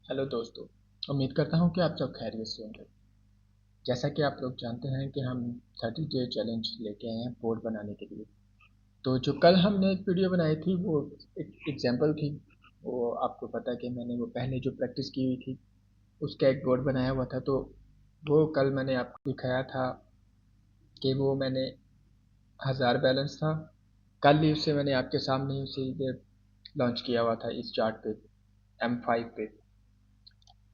Hello दोस्तों। उम्मीद करता हूँ कि आप सब खैरियत से होंगे। जैसा कि आप लोग जानते हैं कि हम 30 डे चैलेंज लेके आए हैं बोर्ड बनाने के लिए। तो जो कल हमने एक वीडियो बनाई थी वो एक एग्जांपल थी। वो आपको पता है कि मैंने वो पहले जो प्रैक्टिस की हुई थी उसका एक बोर्ड बनाया हुआ था। तो वो कल मैंने आपको दिखाया था कि वो मैंने 1000 बैलेंस था। कल ही उसे मैंने आपके सामने उसे इधर लॉन्च किया हुआ था इस चार्ट पे, M5 पे।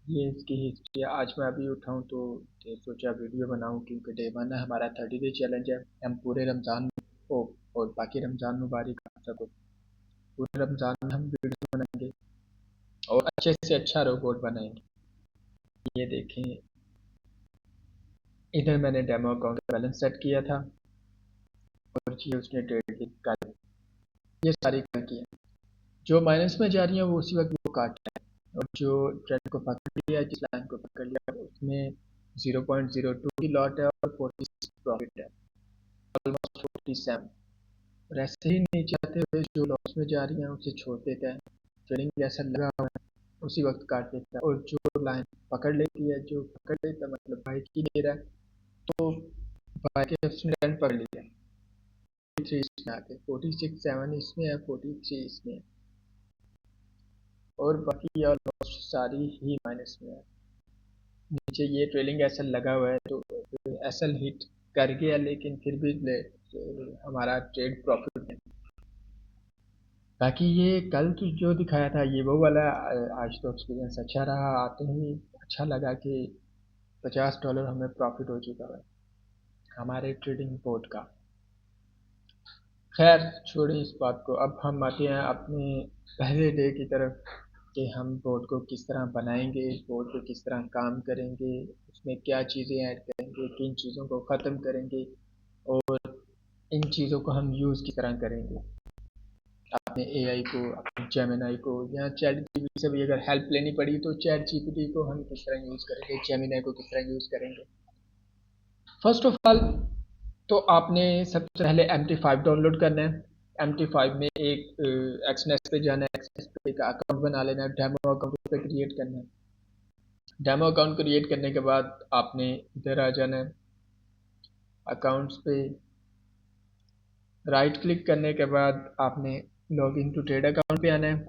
ये इसकी हिस्ट्री आज मैं अभी उठाऊँ तो ये सोचा वीडियो बनाऊँ, क्योंकि डे वन है हमारा, 30 डे चैलेंज है। हम पूरे रमज़ान को और बाकी रमज़ान मुबारक आप सबको। पूरे रमज़ान में हम वीडियो बनाएंगे और अच्छे से अच्छा रोबोट बनाएंगे। ये देखें, इधर मैंने डेमो अकाउंट बैलेंस सेट किया था और ये उसने ट्रेड की कर, ये सारी कर की है। जो माइनस में जा रही है वो उसी वक्त वो काट है, और जो ट्रेंड को पकड़ लिया, जिस लाइन को पकड़ लिया उसमें 0.02 की लॉट है और 46 प्रॉफिट है, ऑलमोस्ट 47। और ऐसे ही नीचे आते हुए जो लॉस में जा रही हैं उसे छोड़ देता है। ट्रेडिंग जैसा लगा हुआ है उसी वक्त काट देता है, और जो लाइन पकड़ लेती है, जो पकड़ लेता है मतलब बाइक ही ले रहा है, तो बाइक के उसने रन पकड़ लिया। 43 इसमें आके 46 7 इसमें है, 43 इसमें है, और बाकी ऑलमोस्ट सारी ही माइनस में है। नीचे ये ट्रेलिंग एसल लगा हुआ है, तो एसल हिट कर गया लेकिन फिर भी हमारा ट्रेड प्रॉफिट में। बाकी ये कल तो जो दिखाया था ये वो वाला, आज तो एक्सपीरियंस अच्छा रहा। आते ही अच्छा लगा कि $50 हमें प्रॉफिट हो चुका है हमारे ट्रेडिंग बोर्ड का। खैर छोड़िए इस बात को, अब हम आते हैं अपने पहले डे की तरफ कि हम बोर्ड को किस तरह बनाएंगे, बोर्ड पे किस तरह काम करेंगे, उसमें क्या चीज़ें ऐड करेंगे, किन चीज़ों को ख़त्म करेंगे, और इन चीज़ों को हम यूज़ किस तरह करेंगे। अपने एआई को, अपने जेमिनाई को, या चैट जीपीटी से भी अगर हेल्प लेनी पड़ी तो चैट जीपीटी को हम किस तरह यूज़ करेंगे, जेमिनाई को किस तरह यूज़ करेंगे। फर्स्ट ऑफ ऑल तो आपने सबसे पहले MT5 डाउनलोड करना है। MT5 में एक एक्सनेस पे जाना है, एक्सनेस पे का अकाउंट बना लेना है, डेमो अकाउंट पे क्रिएट करना है। डेमो अकाउंट क्रिएट करने के बाद आपने इधर आ जाना है, अकाउंट्स पे राइट क्लिक करने के बाद आपने log in to trade account पे आना है।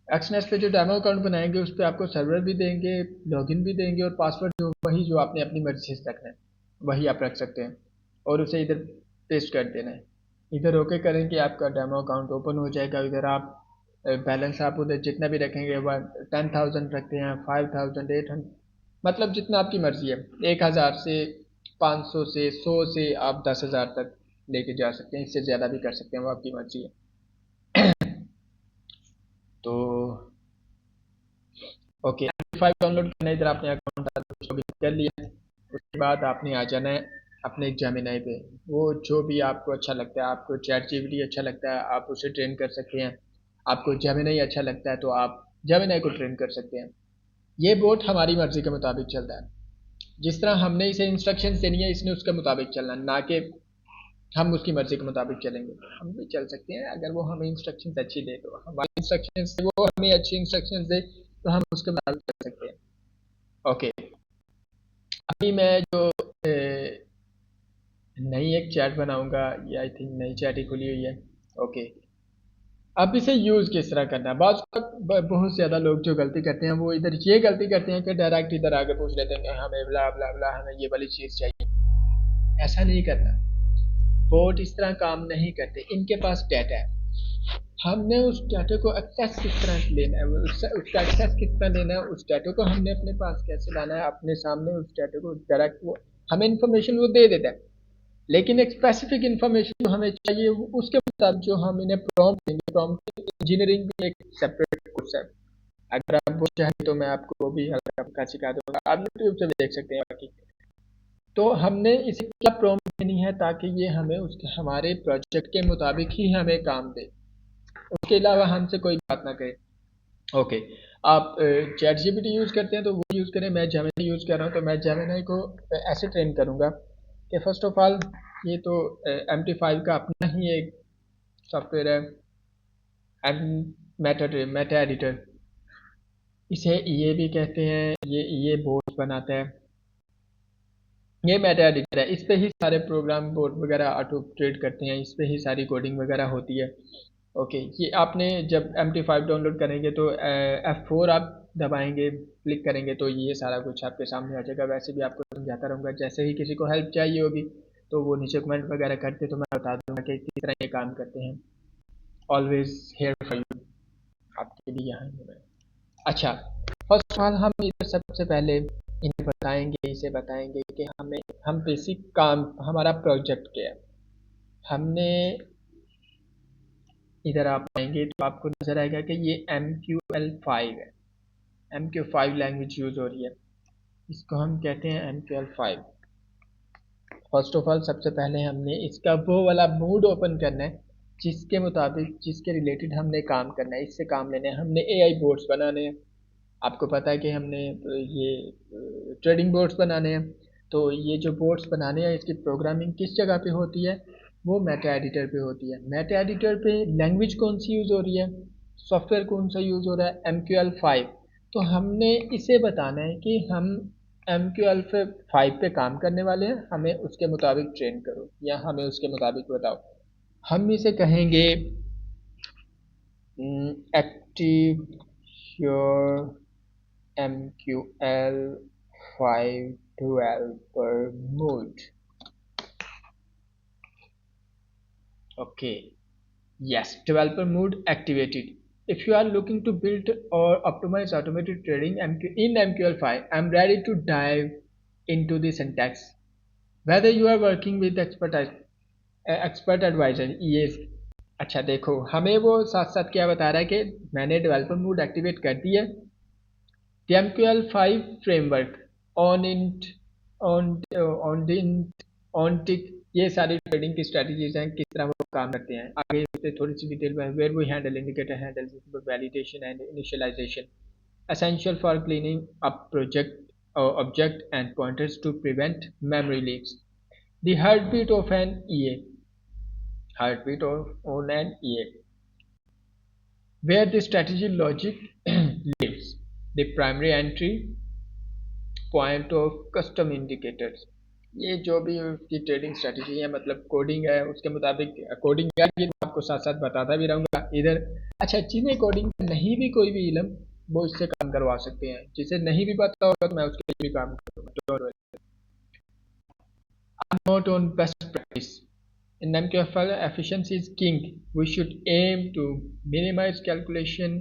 एक्सनेस पे जो डेमो अकाउंट बनाएंगे उस पर आपको सर्वर भी देंगे, लॉगिन भी देंगे, और पासवर्ड जो वही जो आपने अपनी मर्जी से रखना है वही आप रख सकते हैं, और उसे इधर पेस्ट कर देना है। इधर ओके करेंगे आपका डेमो अकाउंट ओपन हो जाएगा। इधर आप बैलेंस आप उधर जितना भी रखेंगे, 10,000 रखते हैं, 5,000, 800, मतलब जितना आपकी मर्जी है। 1,000 से, 500 से, 100 से आप 10,000 तक लेके जा सकते हैं, इससे ज़्यादा भी कर सकते हैं, वो आपकी मर्जी है। तो ओके, फाइव डाउनलोड करना है, इधर आपने अकाउंट कर लिया। उसके बाद आपने आ जाना है अपने जेमिनाई पे। वो जो भी आपको अच्छा लगता है, आपको चैट जीपीटी अच्छा लगता है आप उसे ट्रेन कर सकते हैं, आपको जेमिनाई अच्छा लगता है तो आप जेमिनाई को ट्रेन कर सकते हैं। ये बोट हमारी मर्जी के मुताबिक चलता है। जिस तरह हमने इसे इंस्ट्रक्शन देनी है इसने उसके मुताबिक चलना है, ना कि हम उसकी मर्जी के मुताबिक चलेंगे। हम भी चल सकते हैं अगर वो हमें इंस्ट्रक्शन अच्छी दे, तो हमारी इंस्ट्रक्शन से वो हमें अच्छी इंस्ट्रक्शन दे तो हम उसके मुताबिक चल सकते हैं। ओके, अभी मैं जो नई एक चैट बनाऊंगा, ये आई थिंक नई चैट ही खुली हुई है। ओके, अब इसे यूज़ किस तरह करना है। बहुत ज़्यादा लोग जो गलती करते हैं वो इधर ये गलती करते हैं कि डायरेक्ट इधर आके पूछ लेते हैं कि हमें ब्ला ब्ला ब्ला हमें ये वाली चीज़ चाहिए। ऐसा नहीं करना। बोट इस तरह काम नहीं करते, इनके पास डाटा है। हमने उस डाटा को एक्सेस किस तरह लेना है, उसका एक्सेस किस तरह लेना है, उस डाटा को हमने अपने पास कैसे लाना है, अपने सामने उस डाटा को डायरेक्ट वो हमें इंफॉर्मेशन वो दे देता है। लेकिन एक स्पेसिफिक इंफॉर्मेशन जो हमें चाहिए उसके मुताबिक जो हम इन्हें प्रॉम्प्ट देंगे। प्रॉम्प्ट इंजीनियरिंग भी एक सेपरेट कोर्स है, अगर आप वो चाहें तो मैं आपको वो भी हल्का फुल्का सिखा दूंगा, आप यूट्यूब से भी देख सकते हैं बाकी। तो हमने इसे क्या प्रॉम्प्ट देनी है ताकि ये हमें उसके हमारे प्रोजेक्ट के मुताबिक ही हमें काम दे, उसके अलावा हमसे कोई बात ना करे। ओके, आप चैट जीपीटी यूज़ करते हैं तो वो यूज़ करें। मैं जेमिनी यूज़ कर रहा हूँ तो मैं जेमिनी को ऐसे ट्रेन करूँगा कि फर्स्ट ऑफ ऑल ये तो MT5 का अपना ही एक सॉफ्टवेयर है, एम मेटा मेटा एडिटर। इसे ये भी कहते हैं, ये बोर्ड बनाता है, ये मेटा एडिटर है, इस पे ही सारे प्रोग्राम बोर्ड वगैरह ऑटो ट्रेड करते हैं, इस पे ही सारी कोडिंग वगैरह होती है। ओके, ये आपने जब MT5 डाउनलोड करेंगे तो F4 आप दबाएंगे, क्लिक करेंगे तो ये सारा कुछ आपके सामने आ जाएगा। वैसे भी आपको समझाता रहूँगा, जैसे ही किसी को हेल्प चाहिए होगी तो वो नीचे कमेंट वगैरह करते तो मैं बता दूंगा कि किस तरह ये काम करते हैं। ऑलवेज हेयर फॉर यू, आपके लिए यहाँ हूँ मैं। अच्छा, फर्स्ट ऑफ ऑल हम इधर सबसे पहले इन्हें बताएंगे, इसे बताएंगे कि हम बेसिक काम, हमारा प्रोजेक्ट क्या है। हमने इधर आप आएंगे तो आपको नजर आएगा कि ये MQL5 है, MQ5 लैंग्वेज यूज हो रही है, इसको हम कहते हैं MQL5। फर्स्ट ऑफ ऑल सबसे पहले हमने इसका वो वाला मूड ओपन करना है जिसके मुताबिक, जिसके रिलेटेड हमने काम करना है, इससे काम लेना है। हमने AI बोर्ड्स बनाने हैं, आपको पता है कि हमने ये ट्रेडिंग बोर्ड्स बनाने हैं। तो ये जो बोर्ड्स बनाने हैं इसकी प्रोग्रामिंग किस जगह पे होती है, वो मेटा एडिटर पे होती है। मेटा एडिटर पे लैंग्वेज कौन सी यूज़ हो रही है, सॉफ्टवेयर कौन सा यूज़ हो रहा है, MQL5। तो हमने इसे बताना है कि हम MQL5 पे काम करने वाले हैं, हमें उसके मुताबिक ट्रेन करो या हमें उसके मुताबिक बताओ। हम इसे कहेंगे active your MQL5 developer mode. Okay, yes, developer mode activated. If you are looking to build or optimize automated trading in MQL5, I'm ready to dive into the syntax. Whether you are working with expert advisor, yes. अच्छा देखो, हमें वो साथ साथ क्या बता रहा है कि मैंने डेवलपर मोड एक्टिवेट कर दिया, MQL5 framework on int on tick, ये सारी ट्रेडिंग की स्ट्रेटजीज हैं, किस तरह वो काम करते हैं। आगे से थोड़ी सी डिटेल में, where we handle indicator handle validation and initialization, essential for cleaning up project object and pointers to prevent memory leaks. The heartbeat of an EA, heartbeat of on an EA, where the strategy logic lives. The primary entry point of custom indicators, ये जो भी उसकी trading strategy है, मतलब coding है, उसके मुताबिक coding क्या है आपको साथ साथ बताता भी रहूँगा इधर। अच्छा, जिन्हें कोडिंग नहीं भी कोई भी इलम, वो इससे काम करवा सकते हैं, जिसे नहीं भी पता होगा तो मैं उसके लिए भी काम करूँगा। Note on best practice. In MQFL, efficiency is king. We should aim to minimize calculation,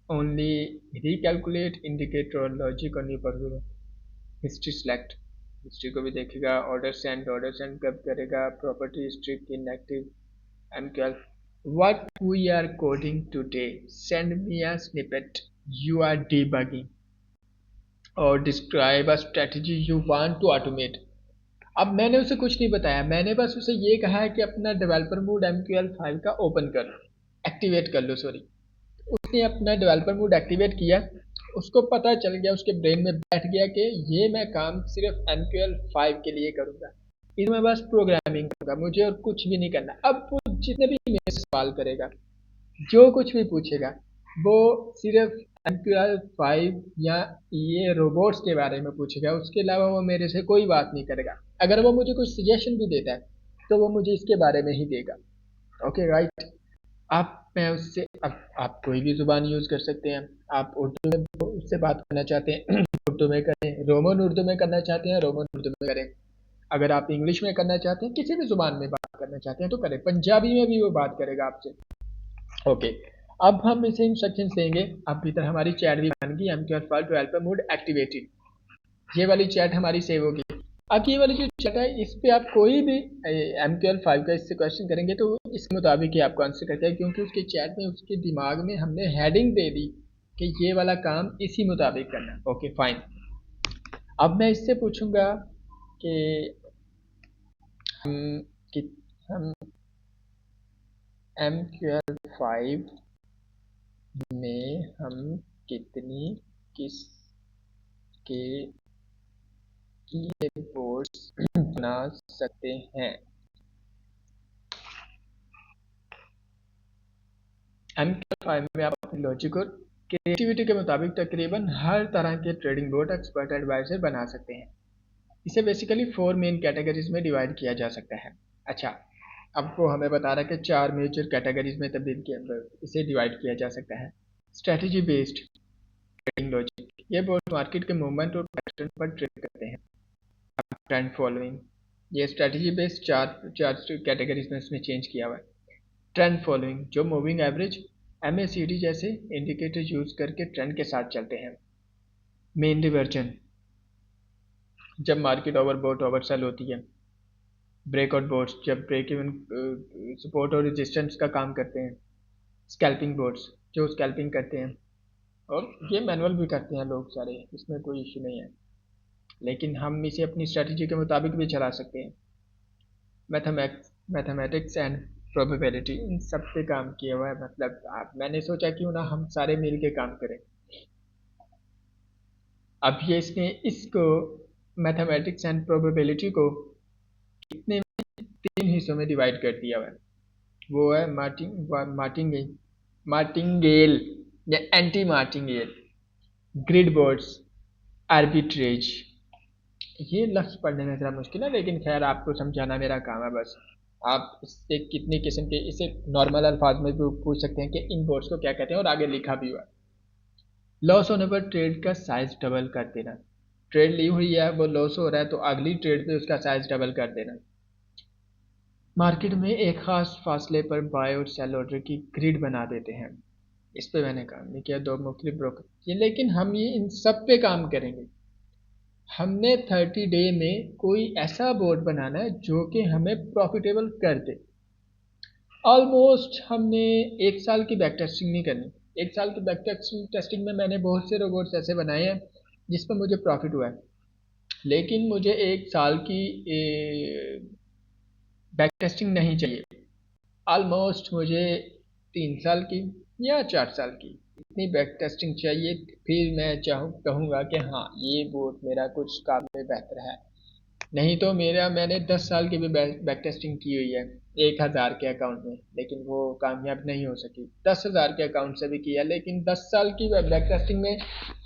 only recalculate indicator or logic on your performance. History select, history को भी देखेगा, ऑर्डर सेंड कब करेगा, property strict inactive, MQL। What we are coding today, send me a snippet, you are debugging और describe a strategy you want to automate. अब मैंने उसे कुछ नहीं बताया, मैंने बस उसे ये कहा है कि अपना डेवलपर मोड MQL5 का ओपन कर लो, एक्टिवेट कर लो, सॉरी। उसने अपना डेवलपर मोड एक्टिवेट किया, उसको पता चल गया, उसके ब्रेन में बैठ गया कि ये मैं काम सिर्फ MQL5 के लिए करूँगा, इसमें बस प्रोग्रामिंग करूँगा, मुझे और कुछ भी नहीं करना। अब वो जितने भी मेरे से सवाल करेगा, जो कुछ भी पूछेगा, वो सिर्फ MQL5 या ये रोबोट्स के बारे में पूछेगा, उसके अलावा वो मेरे से कोई बात नहीं करेगा। अगर वो मुझे कुछ सजेशन भी देता है तो वो मुझे इसके बारे में ही देगा। Okay right. आप मैं उससे, अब आप कोई भी ज़ुबान यूज़ कर सकते हैं। आप उर्दू में उससे बात करना चाहते हैं उर्दू में करें, रोमन उर्दू में करना चाहते हैं रोमन उर्दू में करें, अगर आप इंग्लिश में करना चाहते हैं, किसी भी ज़ुबान में बात करना चाहते हैं तो करें, पंजाबी में भी वो बात करेगा आपसे। ओके, अब हम इसे इंस्ट्रक्शंस देंगे। अब इधर हमारी चैट भी बन गई, MQL5 डेवलपर मोड एक्टिवेटेड, ये वाली चैट हमारी सेव होगी। अब ये वाली जो चैट है, इस पे आप कोई भी MQL5 का इससे क्वेश्चन करेंगे तो इस मुताबिक ही आपको आंसर करता है, क्योंकि उसके चैट में, उसके दिमाग में हमने हेडिंग दे दी कि ये वाला काम इसी मुताबिक करना है। Okay fine. अब मैं इससे पूछूंगा कि हम कि हम MQL5 में हम कितनी किस के बोर्ड्स बना सकते हैं। MQL5 में आप अपनी लॉजिक और क्रिएटिविटी के मुताबिक तकरीबन हर तरह के ट्रेडिंग बोर्ड एक्सपर्ट एडवाइजर बना सकते हैं। इसे बेसिकली 4 मेन कैटेगरीज में डिवाइड किया जा सकता है। अच्छा, अब वो हमें बता रहा है कि 4 मेजर कैटेगरीज में तब्दील किया इसे डिवाइड किया जा सकता है। स्ट्रेटजी बेस्ड ट्रेडिंग लॉजिक, ये बोर्ड मार्केट के मूवमेंट और पैटर्न पर ट्रेड करते हैं। ट्रेंड फॉलोइंग, ये स्ट्रेटजी बेस्ड चार चार कैटेगरीज में इसमें चेंज किया हुआ है। ट्रेंड फॉलोइंग, जो मूविंग एवरेज MACD जैसे इंडिकेटर यूज करके ट्रेंड के साथ चलते हैं। मेन डिवर्जन, जब मार्केट ओवरबॉट ओवरसेल होती है। ब्रेकआउट बोर्ड्स, जब ब्रेक इवन सपोर्ट और रेजिस्टेंस का काम करते हैं। स्कैल्पिंग बोर्ड्स, जो स्कैल्पिंग करते हैं, और ये मैनुअल भी करते हैं लोग सारे, इसमें कोई इशू नहीं है, लेकिन हम इसे अपनी स्ट्रेटजी के मुताबिक भी चला सकते हैं। मैथमेटिक्स एंड प्रोबेबिलिटी, इन सब पे काम किया हुआ है। मतलब मैंने सोचा क्यों ना हम सारे मिल के काम करें। अब ये इसने इसको मैथमेटिक्स एंड प्रोबेबिलिटी को कितने 3 हिस्सों में डिवाइड कर दिया हुआ है। वो है मार्टिंगेल या anti martingale, grid boards, arbitrage. ये लफ्ज़ पढ़ने में ज़रा मुश्किल है, लेकिन खैर आपको समझाना मेरा काम है बस। आप इससे कितनी किस्म के, इसे नॉर्मल अल्फाज में भी पूछ सकते हैं कि इन बोर्ड्स को क्या कहते हैं, और आगे लिखा भी हुआ है। लॉस होने पर ट्रेड का साइज डबल कर देना। ट्रेड ली हुई है, वो लॉस हो रहा है, तो अगली ट्रेड पे उसका साइज डबल कर देना। मार्केट में एक खास फासले पर बाय और सेल ऑर्डर की ग्रिड बना देते हैं। इस पे मैंने काम नहीं किया, 2 मुख्तलिफ ब्रोकर किए, लेकिन हम ये इन सब पे काम करेंगे। हमने 30 डे में कोई ऐसा बोर्ड बनाना है जो कि हमें प्रॉफिटेबल कर दे। ऑलमोस्ट हमने 1 साल की बैक टेस्टिंग नहीं करनी। 1 साल की बैक टेस्टिंग में मैंने बहुत से रोबोट्स ऐसे बनाए हैं जिसमें मुझे प्रॉफिट हुआ है, लेकिन मुझे 1 साल की बैक टेस्टिंग नहीं चाहिए। ऑलमोस्ट मुझे 3 साल की या 4 साल की इतनी बैक टेस्टिंग चाहिए, फिर मैं कहूँगा कि हाँ ये बोर्ड मेरा कुछ काबिल बेहतर है। नहीं तो मैंने 10 साल की भी बैक टेस्टिंग की हुई है 1,000 के अकाउंट में, लेकिन वो कामयाब नहीं हो सकी। 10,000 के अकाउंट से भी किया, लेकिन 10 साल की बैक टेस्टिंग में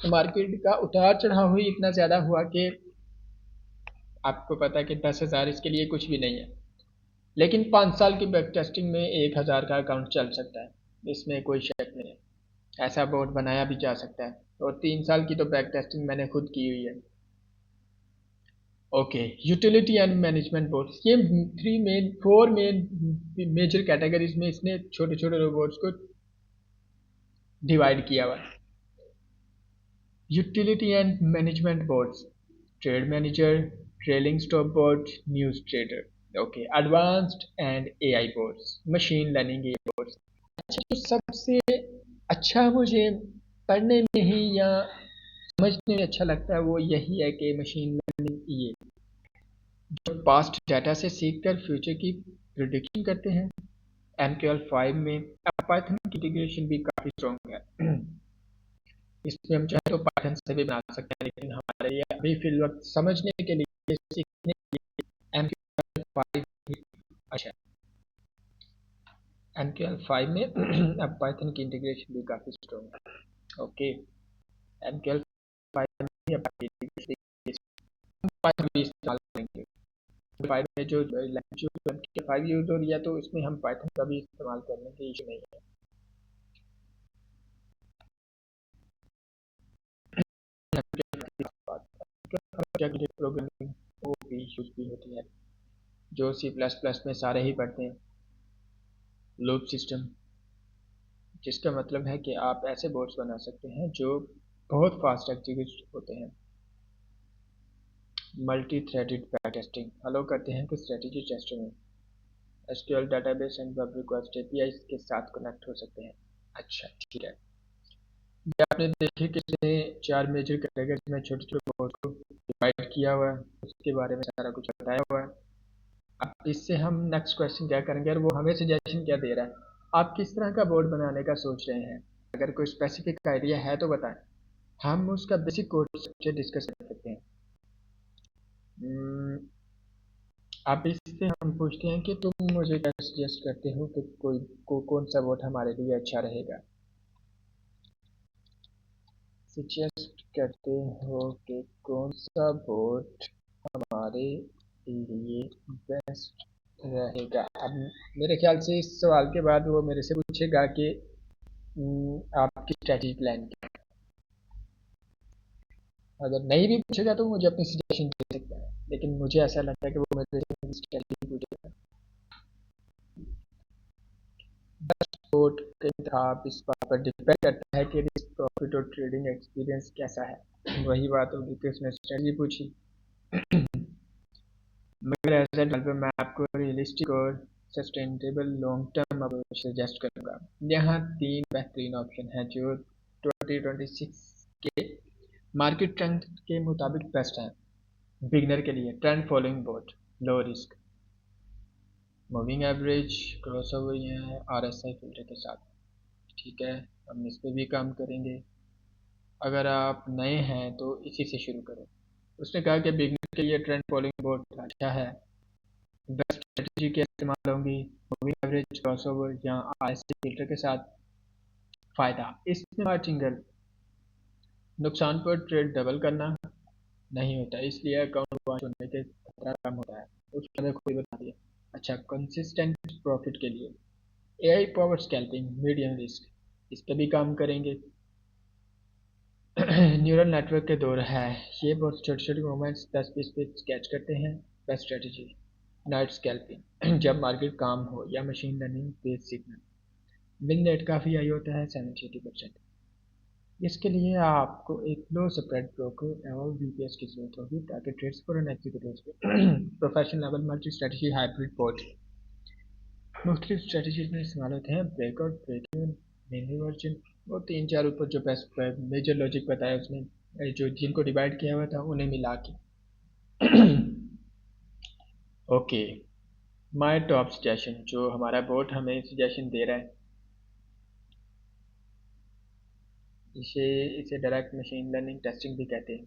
मार्केट का उतार चढ़ाव ही इतना ज़्यादा हुआ कि आपको पता है कि 10,000 इसके लिए कुछ भी नहीं है। लेकिन 5 साल की बैक टेस्टिंग में 1,000 का अकाउंट चल सकता है, इसमें कोई शक नहीं है। ऐसा बोर्ड बनाया भी जा सकता है, और 3 साल की तो बैक टेस्टिंग मैंने खुद की हुई है। Okay, utility and management boards, ये 4 मेन मेजर कैटेगरीज में इसने छोटे छोटे रोबोट्स को डिवाइड किया हुआ है। Utility and management boards, trade manager, trailing stop board, news trader. Okay, advanced and AI boards, machine learning AI boards. अच्छा, तो सबसे अच्छा मुझे पढ़ने में ही या समझने में अच्छा लगता है वो यही है कि मशीन लर्निंग ये जो पास्ट डाटा से सीखकर फ्यूचर की प्रिडिक्शन करते हैं। MQL 5 में पाइथन की इंटीग्रेशन भी काफ़ी स्ट्रॉन्ग है। इसमें हम चाहे तो पाइथन से भी बना सकते हैं, लेकिन हमारे लिए अभी फिल वक्त समझने के लिए, सीखने के लिए MQL 5 ही अच्छा है। MQL 5 में अब पाइथन की इंटीग्रेशन भी काफ़ी स्ट्रॉन्ग है। ओके, MQL 5 में पाइथन भी इस्तेमाल करेंगे। 5 में जो लैंग्वेज 5 यूज हो रही है, तो इसमें हम पाइथन का भी इस्तेमाल करने की इशू नहीं है। प्रोग्रामिंग वो भी यूज भी होती है, जो C++ में सारे ही पढ़ते हैं। लूप सिस्टम, जिसका मतलब है कि आप ऐसे बोर्ड्स बना सकते हैं जो बहुत फास्ट एग्जीक्यूट होते हैं। मल्टी थ्रेडेड बैक टेस्टिंग अलो करते हैं कि स्ट्रेटेजी टेस्टिंग में SQL database and web request API के साथ कनेक्ट हो सकते हैं। अच्छा, ठीक है। ये आपने देखे कि 4 मेजर कैटेगरी में छोटे छोटे बोर्ड को डिवाइड किया हुआ है, उसके बारे में सारा कुछ बताया हुआ है। अब इससे हम नेक्स्ट क्वेश्चन क्या करेंगे, और वो हमें सजेशन क्या दे रहा है, आप किस तरह का बोर्ड बनाने का सोच रहे हैं। अगर कोई स्पेसिफिक आइडिया है तो बताएं, हम उसका बेसिक कोड स्ट्रक्चर डिस्कस कर सकते हैं। अब इससे हम पूछते हैं कि तुम मुझे क्या सजेस्ट करते हो कि कौन सा बोर्ड हमारे लिए अच्छा रहेगा। सजेस्ट करते हो कि कौन सा बोट हमारे लिए बेस्ट रहेगा। अब मेरे ख्याल से इस सवाल के बाद वो मेरे से पूछेगा कि आपकी स्ट्रेटजी प्लान क्या है। अगर नहीं भी पूछेगा तो मुझे अपनी सजेशन दे सकता है, लेकिन मुझे ऐसा लगता है कि वो मेरे से मेरी स्ट्रेटजी पूछेगा। बोट का इंतखाब इस बात पर डिपेंड करता है कि रिस्क प्रॉफिट और ट्रेडिंग एक्सपीरियंस कैसा है। वही बात होगी कि उसने स्ट्रेटजी पूछी। मगर ऐसे टाइम पे मैं आपको रियलिस्टिक और sustainable long term approach suggest करूंगा। यहाँ 3 बेहतरीन ऑप्शन हैं जो 2026 के मार्केट ट्रेंड के मुताबिक बेस्ट हैं। बिगनर के लिए trend following boat, low risk, moving average, crossover है आरएसआई फिल्टर के साथ। ठीक है, हम इस पे भी काम करेंगे। अगर आप नए हैं तो इसी से शुरू करें। उसने कहा कि बिगनर के लिए ट्रेंड फॉलोइंग बोट अच्छा है, बेस्ट स्ट्रेटजी के इस्तेमाल होंगी मूविंग एवरेज, क्रॉसओवर या आरएसआई फिल्टर के साथ। फ़ायदा, इसमें मार्जिनल नुकसान पर ट्रेड डबल करना नहीं होता, इसलिए अकाउंट वॉश होने के खतरा कम होता है। उसने हमें खुद बता दिया। अच्छा, कंसिस्टेंट प्रॉफिट के लिए AI power scalping, medium risk, इस पर भी काम करेंगे। न्यूरल नेटवर्क के दौर है, ये बहुत छोटे छोटे मोमेंट्स 10-20 पे स्केच करते हैं। बेस्ट स्ट्रेटजी नाइट स्कैल्पिंग, जब मार्केट काम हो या machine learning based signal. Win rate काफ़ी हाई होता है 70-80%। इसके लिए आपको एक लो स्प्रेड ब्रोकर और वीपीएस की जरूरत होगी ताकि ट्रेड्स फॉरन executive professional level multi strategy hybrid board मुख्तलिफ स्ट्रेटजीज में इस्तेमाल होते हैं। Breakout, break even, mini version, वो 3-4 ऊपर जो बेस्ट मेजर लॉजिक बताया उसने, जो जिनको डिवाइड किया हुआ था उन्हें मिला के। ओके, माय टॉप सजेशन, जो हमारा बोर्ड हमें सजेशन दे रहा है, इसे इसे डायरेक्ट मशीन लर्निंग टेस्टिंग भी कहते हैं।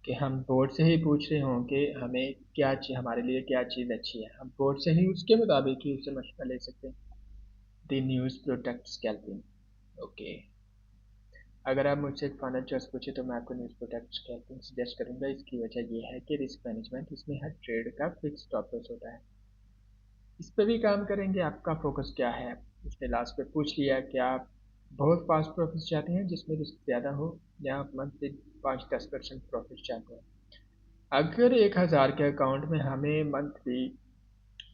कि हम बोर्ड से ही पूछ रहे हों कि हमें क्या चीज़, हमारे लिए क्या चीज़ अच्छी है, हम बोर्ड से ही उसके मुताबिक ही उससे मशवरा ले सकते हैं। The news protect scalping. Okay, अगर आप मुझसे एक फाइनल चॉइस पूछे तो मैं आपको न्यूज़ प्रोटेक्ट स्कैल्पिंग सजेस्ट करूंगा। इसकी वजह यह है कि रिस्क मैनेजमेंट, इसमें हर ट्रेड का फिक्स स्टॉप लॉस होता है। इस पर भी काम करेंगे। आपका फोकस क्या है, उसने लास्ट पे पूछ लिया कि आप बहुत फास्ट प्रॉफिट चाहते हैं जिसमें रिस्क ज़्यादा हो, या आप मंथली 5-10% प्रॉफिट चाहते हैं। अगर 1000 के अकाउंट में हमें मंथली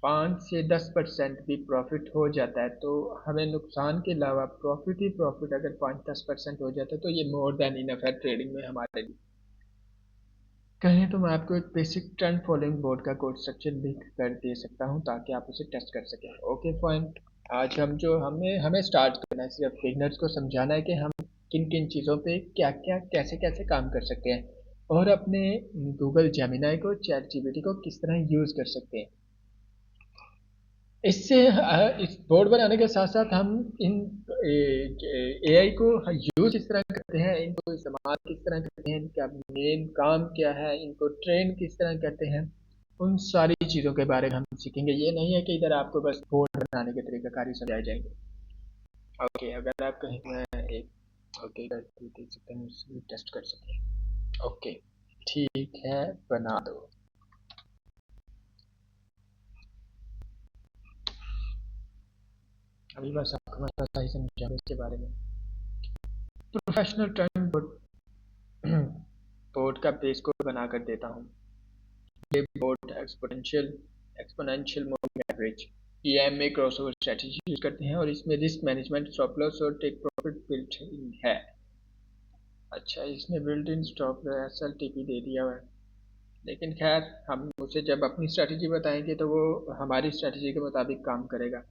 5 से 10% भी प्रॉफिट हो जाता है तो हमें नुकसान के अलावा प्रॉफिट ही प्रॉफिट अगर 5-10% हो जाता है तो ये मोर देन इनफ है ट्रेडिंग में हमारे लिए। कहें तो मैं आपको एक बेसिक ट्रेंड फॉलोइंग बोर्ड का कोड स्ट्रक्चर लिख कर दे सकता हूं ताकि आप उसे टेस्ट कर सकें। ओके फाइन, आज हम जो हमें हमें स्टार्ट करना है, सिर्फ बिगनर्स को समझाना है कि हम किन किन चीज़ों पे क्या क्या कैसे कैसे काम कर सकते हैं और अपने गूगल जेमिनाई को, चैट जीपीटी को किस तरह यूज़ कर सकते हैं। इससे इस बोर्ड बनाने के साथ साथ हम इन एआई को यूज किस तरह करते हैं, इनको इस्तेमाल किस तरह करते हैं, इनका मेन काम क्या है, इनको ट्रेन किस तरह करते हैं, उन सारी चीज़ों के बारे में हम सीखेंगे। ये नहीं है कि इधर आपको बस बोर्ड बनाने के तरीकाकारी समझाए जाएंगे। ओके, अगर आप कहीं मैं एक ओके देख सकते हैं, टेस्ट कर सकते हैं। ओके, ठीक है, बना दो। अभी बस आपको मैं सही समझा इसके बारे में। प्रोफेशनल टर्म बोर्ड का बेस कोड बनाकर देता हूँ। ये board exponential moving average EMA crossover strategy use करते हैं और इसमें रिस्क मैनेजमेंट, स्टॉप लॉस और टेक प्रॉफिट बिल्ट इन है। अच्छा, इसमें बिल्ट इन स्टॉप एसएलटीपी दे दिया हुआ है, लेकिन खैर हम उसे जब अपनी स्ट्रेटजी बताएंगे तो वो हमारी स्ट्रेटजी के मुताबिक काम करेगा।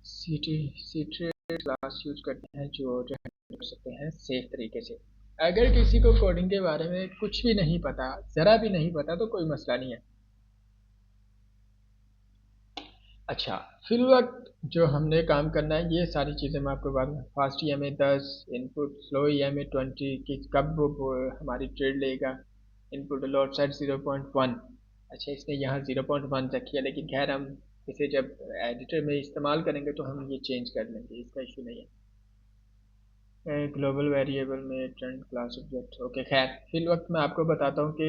सी ट्रेड क्लास यूज करते हैं जो कर सकते हैं सेफ तरीके से। अगर किसी को कोडिंग के बारे में कुछ भी नहीं पता, ज़रा भी नहीं पता, तो कोई मसला नहीं है। अच्छा, फिल वक्त जो हमने काम करना है ये सारी चीज़ें मैं आपको बाद में, fast E M A 10, input slow E M A 20 कि कब वो हमारी ट्रेड लेगा, इनपुट लॉट साइड 0.1। अच्छा, इसने यहाँ 0.1 रखी है, लेकिन खैर हम इसे जब एडिटर में इस्तेमाल करेंगे तो हम ये चेंज कर लेंगे, इसका इशू नहीं है। ग्लोबल वेरिएबल में ट्रेंड क्लास ऑब्जेक्ट। ओके, खैर फिल वक्त मैं आपको बताता हूँ कि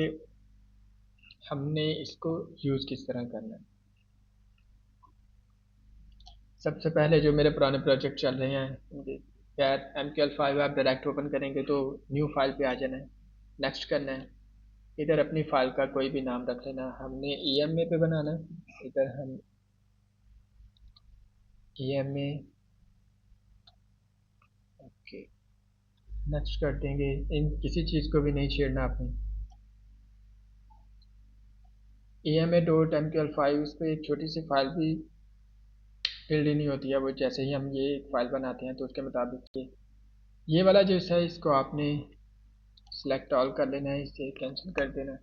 हमने इसको यूज़ किस तरह करना है। सबसे पहले जो मेरे पुराने प्रोजेक्ट चल रहे हैं उनके, खैर MQL5 आप डायरेक्ट ओपन करेंगे तो न्यू फाइल पे आ जाना है, नेक्स्ट करना है। इधर अपनी फाइल का कोई भी नाम रख लेना, हमने EMA पे बनाना है। इधर हम EMA, ओके, नेक्स्ट कर देंगे। इन किसी चीज़ को भी नहीं छेड़ना आपने। EMA.MQL5 उस पर एक छोटी सी फाइल भी बिल्ड ही नहीं होती है, वो जैसे ही हम ये एक फाइल बनाते हैं तो उसके मुताबिक ये वाला जो है इसको आपने सिलेक्ट ऑल कर लेना है, इसे कैंसिल कर देना है।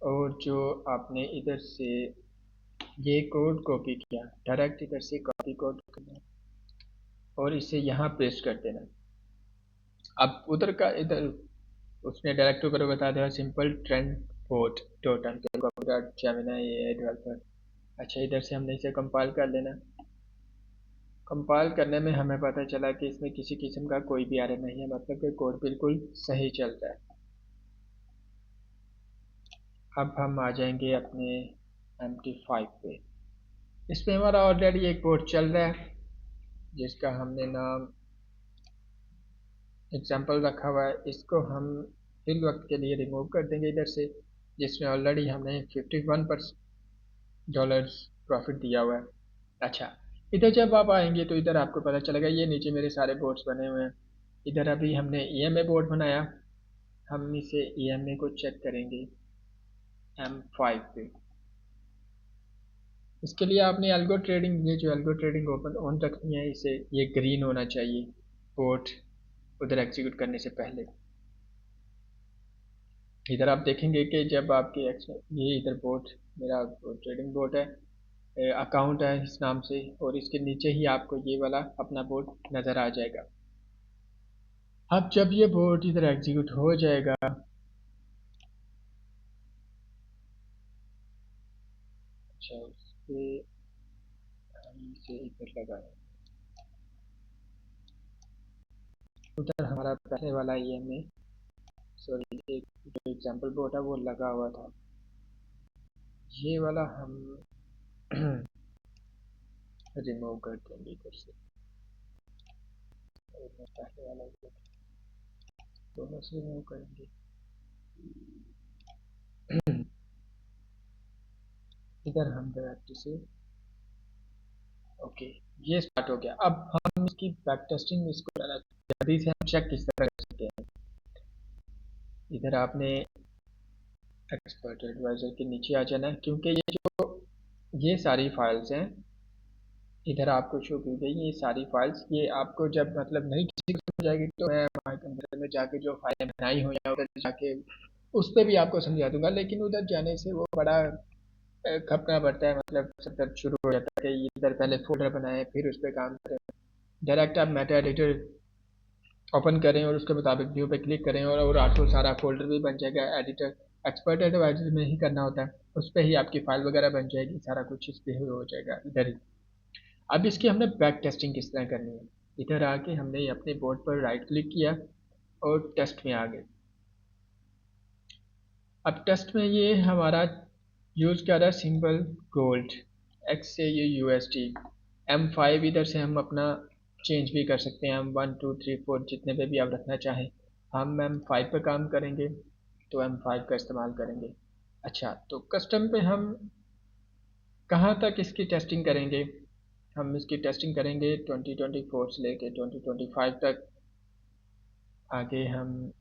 और जो आपने इधर से ये कोड कॉपी किया, डायरेक्ट इधर से कॉपी कोड करना और इसे यहाँ पेस्ट कर देना। अब उधर का इधर उसने डायरेक्ट ऊपर बता दिया simple trend port dot Gemini AI developer. अच्छा, इधर से हमने इसे कंपाइल कर लेना। कंपाइल करने में हमें पता चला कि इसमें किसी किस्म का कोई भी एरर नहीं है, मतलब कि कोड बिल्कुल सही चल रहा है। अब हम आ जाएंगे अपने MT5 पे। इसमें हमारा ऑलरेडी एक कोड चल रहा है जिसका हमने नाम एग्जाम्पल रखा हुआ है। इसको हम फिल वक्त के लिए रिमूव कर देंगे इधर से, जिसमें ऑलरेडी हमने $51 प्रॉफिट दिया हुआ है। अच्छा, इधर जब आप आएंगे तो इधर आपको पता चलेगा ये नीचे मेरे सारे बोर्ड्स बने हुए हैं। इधर अभी हमने EMA बोर्ड बनाया, हम इसे EMA को चेक करेंगे M5 पे। इसके लिए आपने एल्गो ट्रेडिंग, ये जो एल्गो ट्रेडिंग ओपन ऑन रखनी है, इसे ये ग्रीन होना चाहिए बोर्ड उधर एग्जीक्यूट करने से पहले। इधर आप देखेंगे कि जब आपके ये इधर बोर्ड मेरा ट्रेडिंग बोर्ड है, अकाउंट है इस नाम से, और इसके नीचे ही आपको ये वाला अपना बोर्ड नज़र आ जाएगा। अब जब ये बोर्ड इधर एग्जीक्यूट हो जाएगा, अच्छा उससे हम इसे इधर लगाएं, उधर हमारा पहले वाला EMA, सॉरी एक जो एग्जाम्पल बोर्ड है वो लगा हुआ था, ये वाला हम रिमूव कर देंगे इधर से। और पहले वाला दोनों से रिमूव करेंगे। इधर हम डायरेक्ट से, ओके, ये स्टार्ट हो गया। अब हम इसकी बैक टेस्टिंग इसको जल्दी से हम चेक किस तरह कर सकते हैं। इधर आपने एक्सपर्ट एडवाइजर के नीचे आ जाना है, क्योंकि ये सारी फाइल्स हैं, इधर आपको शो की गई ये सारी फाइल्स। ये आपको जब मतलब नहीं किसी को समझ आएगी तो मैं माई कंप्यूटर में जाके जो फाइलें बनाई हुई हैं उधर जाके उस पर भी आपको समझा दूंगा, लेकिन उधर जाने से वो बड़ा खपना पड़ता है, मतलब सब शुरू हो जाता है कि इधर पहले फोल्डर बनाए फिर उस पर काम करें। डायरेक्ट आप मेटा एडिटर ओपन करें और उसके मुताबिक व्यू पे क्लिक करें और आपको सारा फोल्डर भी बन जाएगा। एडिटर एक्सपर्ट एडवाइजर में ही करना होता है, उस पर ही आपकी फाइल वगैरह बन जाएगी, सारा कुछ इस पर ही हो जाएगा इधर ही। अब इसकी हमने बैक टेस्टिंग किस तरह करनी है। इधर आके हमने अपने बोर्ड पर राइट क्लिक किया और टेस्ट में आ गए। अब टेस्ट में ये हमारा यूज़ कर रहा है सिंबल गोल्ड, एक्स से ये USD। M5 इधर से हम अपना चेंज भी कर सकते हैं, हम 1 2 3 4 जितने पे भी आप रखना चाहें। हम M5 पे काम करेंगे तो M5 का इस्तेमाल करेंगे। अच्छा, तो कस्टम पे हम कहाँ तक इसकी टेस्टिंग करेंगे? हम इसकी टेस्टिंग करेंगे 2024 से लेके 2025 तक। आगे हम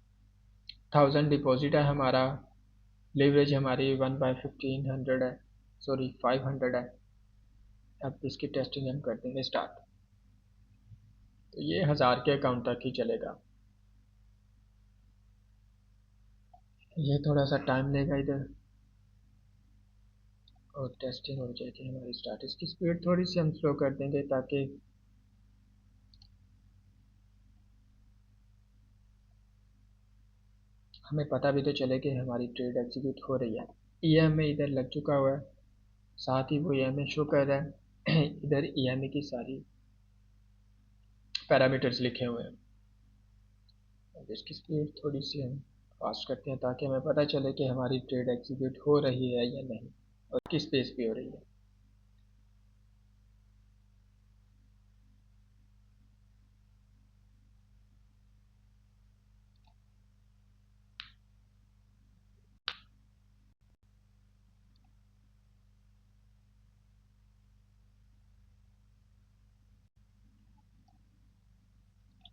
1000 डिपॉजिट है हमारा, लेवरेज हमारी 1/1500 है, सॉरी 500 है। अब इसकी टेस्टिंग हम कर देंगे स्टार्ट, तो ये 1000 के अकाउंट तक ही चलेगा। ये थोड़ा सा टाइम लेगा इधर और टेस्टिंग हो जाएगी हमारी स्टार्ट। इसकी स्पीड थोड़ी सी हम स्लो कर देंगे ताकि हमें पता भी तो चले कि हमारी ट्रेड एग्जीक्यूट हो रही है। EMA इधर लग चुका हुआ है, साथ ही वो EMA शो कर रहा है। इधर EMA की सारी पैरामीटर्स लिखे हुए हैं। इसकी स्पीड थोड़ी सी हम फास्ट करते हैं ताकि हमें पता चले कि हमारी ट्रेड एग्जीक्यूट हो रही है या नहीं और किस पेस पे हो रही है।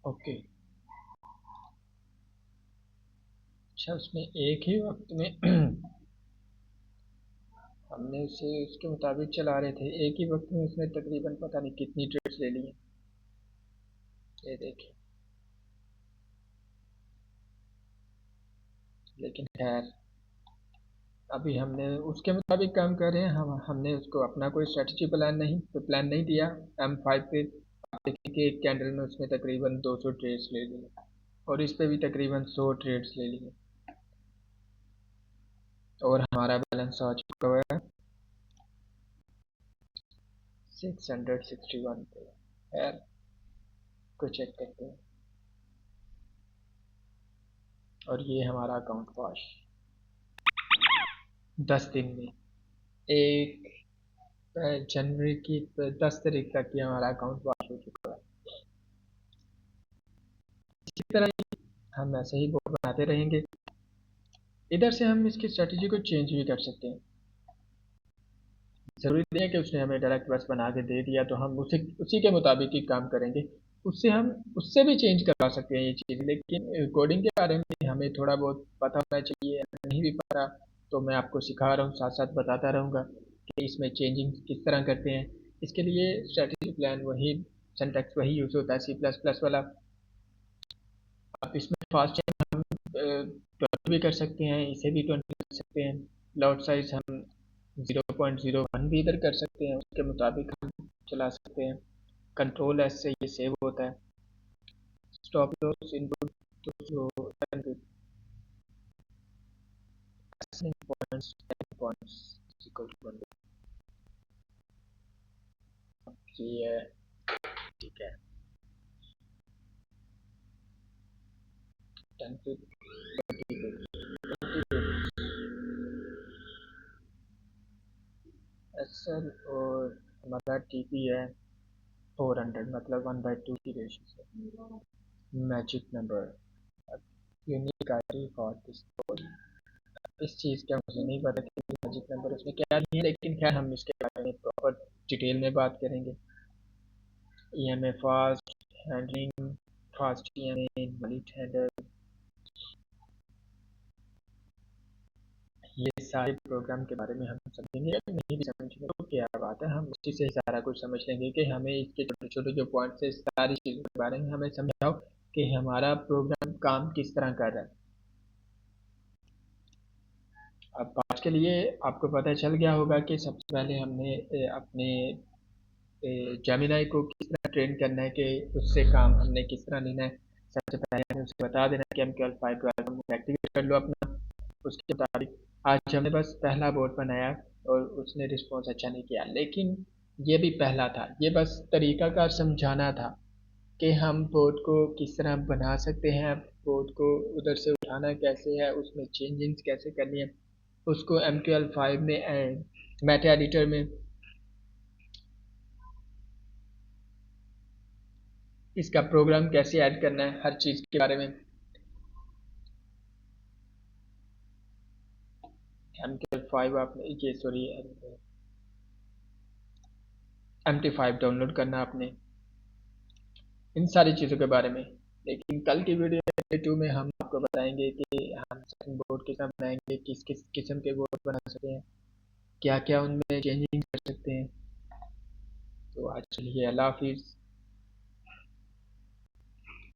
ओके, अच्छा उसने एक ही वक्त में हमने उसे उसके मुताबिक चला रहे थे, एक ही वक्त में उसने तकरीबन पता नहीं कितनी ट्रेड्स ले ली हैं। ये देखिए, लेकिन खैर अभी हमने उसके मुताबिक काम कर रहे हैं। हमने उसको अपना कोई स्ट्रेटजी प्लान नहीं दिया। M5 पे आप देखिए कि एक कैंडल में उसने तकरीबन 200 ट्रेड्स ले लिए और इस पे भी तकरीबन 100 ट्रेड्स ले लिए और हमारा बैलेंस आ चुका हुआ है 661 पे। खैर को चेक करते हैं और ये हमारा अकाउंट वॉश 10 दिन में, एक जनवरी की 10 तारीख तक ये हमारा अकाउंट वॉश हो चुका है। इसी तरह हम ऐसे ही बोर्ड बनाते रहेंगे। इधर से हम इसकी स्ट्रेटजी को चेंज भी कर सकते हैं। ज़रूरी नहीं है कि उसने हमें डायरेक्ट बस बना के दे दिया तो हम उसी उसी के मुताबिक ही काम करेंगे। उससे हम उससे भी चेंज करवा सकते हैं ये चीज़, लेकिन कोडिंग के बारे में हमें थोड़ा बहुत पता होना चाहिए। नहीं भी पता तो मैं आपको सिखा रहा हूँ, साथ साथ बताता रहूँगा कि इसमें चेंजिंग किस तरह करते हैं। इसके लिए स्ट्रेटजी प्लान वही, सिंटैक्स वही यूज़ होता है C++ वाला। आप इसमें फास्ट हम 20 भी कर सकते हैं, इसे भी 20 कर सकते हैं। लॉट साइज हम 0.01 भी इधर कर सकते हैं, उसके मुताबिक हम चला सकते हैं। कंट्रोल एस से ये सेव होता है। स्टॉप लॉस इनपुट तो जो पॉइंट्स 10 पॉइंट्स इक्वल टू 1, ये ठीक है 10 पे 20 एसएल और हमारा टीपी है 400, मतलब 1/2 की रेशियो से। Magic number unique ID for this code, इस चीज़ का मुझे नहीं पता कि मैजिक नंबर उसमें क्या नहीं है, लेकिन खैर हम इसके बारे में प्रॉपर डिटेल में बात करेंगे। EMA fast handling, fast EMA money handle, ये सारे प्रोग्राम के बारे में हम समझेंगे। अगर नहीं भी समझेंगे तो क्या बात है, हम उसी से सारा कुछ समझ लेंगे कि हमें इसके छोटे छोटे जो पॉइंट्स है सारी चीज़ों के बारे में हमें समझाओ कि हमारा प्रोग्राम काम किस तरह कर रहा है। अब आज के लिए आपको पता चल गया होगा कि सबसे पहले हमने अपने जेमिनाई को किस तरह ट्रेन करना है कि उससे काम हमने किस तरह लेना है। सबसे पहले हमें उसे बता देना कि MQL5 एक्टिवेट कर लो अपना। उसके मुताबिक आज हमने बस पहला बोर्ड बनाया और उसने रिस्पॉन्स अच्छा नहीं किया, लेकिन ये भी पहला था, ये बस तरीकाकार समझाना था कि हम बोर्ड को किस तरह बना सकते हैं, बोर्ड को उधर से उठाना कैसे है, उसमें चेंजिंग कैसे करनी है, उसको MQL5 में मेटा एडिटर में इसका प्रोग्राम कैसे ऐड करना है, हर चीज़ के बारे में। MQL5 आपने ये सॉरी MT5 डाउनलोड करना आपने, इन सारी चीज़ों के बारे में। लेकिन कल की वीडियो 2 में हम आपको बताएंगे कि हम सेकंड बोर्ड किस तरह बनाएंगे, किस किस किस्म के बोर्ड बना सकते हैं, क्या क्या उनमें चेंजिंग कर सकते हैं। तो आज चलिए, अल्लाह हाफिज़।